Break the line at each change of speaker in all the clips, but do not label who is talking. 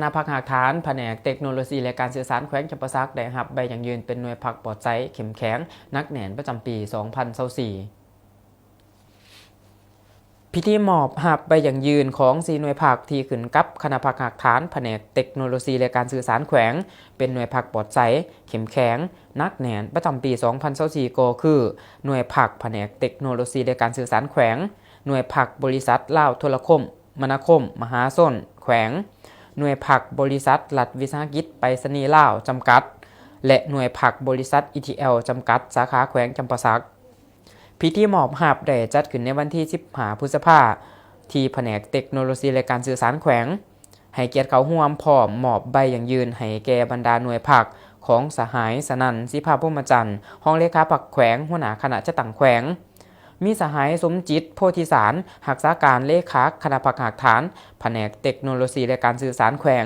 ณะพักหากฐานแผนกเทคโนโลยีและการสื่อสารแขวงจำปาสักได้รับใบอย่างยืนเป็นหน่วยพักปลอดภัยเข้มแข็งนักแหน่นประจำปี 2024 พิธีมอบรับใบอย่างยืนของ4หน่วยพักที่ขึ้นกับคณะพักหากฐานแผนกเทคโนโลยีและการสื่อสารแขวงเป็นหน่วยพักปลอดภัยเข้มแข็งนักแหน่นประจำปี 2024 ก็คือหน่วยพักแผนกเทคโนโลยีและการสื่อสารแขวงหน่วยพักบริษัทลาวโทรคมมนาคมมหาชนแขวงหน่วยพักบริษัทรัฐวิสาหกิจไปรษณีย์ลาวจำกัดและหน่วยพักบริษัท ETL จำกัดสาขาแขวงจำปาสักพิธีมอบรับได้จัดขึ้นในวันที่15 พฤษภาคมที่แผนกเทคโนโลยีและการสื่อสารแขวงให้เกียรติเขาร่วมพร้อมมอบใบอย่างยืนให้แก่บรรดาหน่วยพักของสหายสนั่นสิภาพพรหมจันทร์ห้องเลขาพักแขวงหัวหน้าคณะจัดตั้งแขวงมีสหายสมจิตโพธิสารรักษาการเลขาคณะพักหากฐานแผนกเทคโนโลยีและการสื่อสารแขวง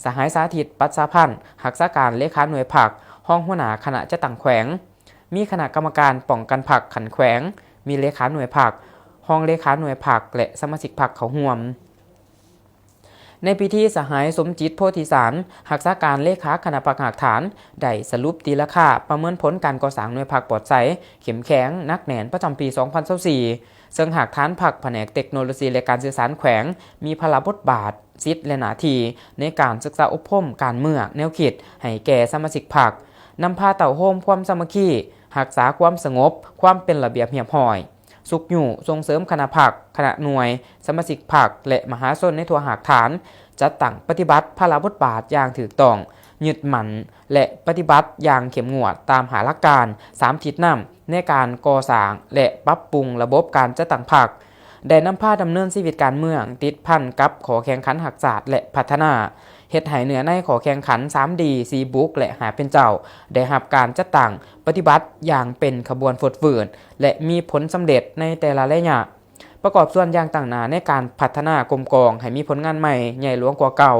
สหายสาธิตปัสสาพันธ์รักษาการเลขาหน่วยพักห้องหัวหน้าคณะจัดตั้งแขวงมีคณะกรรมการป้องกันผักขันแขวงมีเลขาหน่วยผักห้องเลขาหน่วยผักและสมาชิกผักเขาห่วมในพิธีสหายสมจิตโพธิสารรักษาการเลขาคณะพักหากฐานได้สรุปตีราคาประเมินผลการก่อสร้างหน่วยผักปลอดภัยเข้มแข็งนักแหน่นประจำปี 2024 ซึ่งหากฐานผักแผนกเทคโนโลยีและการสื่อสารแขวงมีพลบทบาทสิทธิและหน้าที่ในการศึกษาอบรมการเมืองแนวคิดให้แก่สมาชิกผักนำพาเต่าโฮมความสามัคคีรักษาความสงบความเป็นระเบียบเรียบร้อยสุขอยู่ส่งเสริมคณะผักคณะหน่วยสมาชิกผักและมหาชนในทั่วหากฐานจัดตั้งปฏิบัติพระบทบาทอย่างถูกต้องยึดมั่นและปฏิบัติอย่างเข้มงวดตามหาหลักการ3ทิศนำในการก่อสร้างและปรับปรุงระบบการจัดตั้งผักได้นำพาดำเนินชีวิตการเมืองติดพันกับขอแข่งขันหักศาสตร์และพัฒนาเฮ็ดให้เหนือในขอแข่งขัน 3D 4บุ๊กและหาเป็นเจ้าได้รับการจัดตั้งปฏิบัติอย่างเป็นขบวนฟดฝืนและมีผลสำเร็จในแต่ละระยะประกอบส่วนอย่างต่างหน้าในการพัฒนากรมกองให้มีผลงานใหม่ใหญ่หลวงกว่าเก่า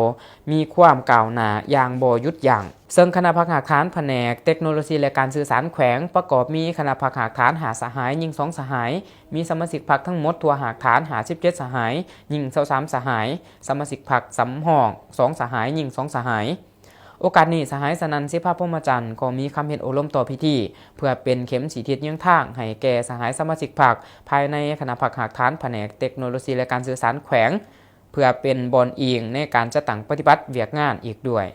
มีความก้าวหน้าอย่างบ่หยุดยั้งซึ่งคณะพักหากฐานแผนกเทคโนโลยีและการสื่อสารแขวงประกอบมีคณะพักหากฐาน5สหายยิง2สหายมีสมาชิกพรรคทั้งหมดทั่วหากฐาน57สหายยิง23สหายสมาชิกพรรคสำห้อง2สหายยิง2สหายโอกาสนี้สหายสนันสิภาพพรหมจันทร์ก็มีคำเห็นโอลมต่อพิธีเพื่อเป็นเข็มสีทิศยังทางให้แก่สหายสมาชิกพรรคภายในคณะพักหากฐานแผนกเทคโนโลยีและการสื่อสารแขวงเพื่อเป็นบอนอิงในการจัดตั้งปฏิบัติเวียกงานอีกด้วย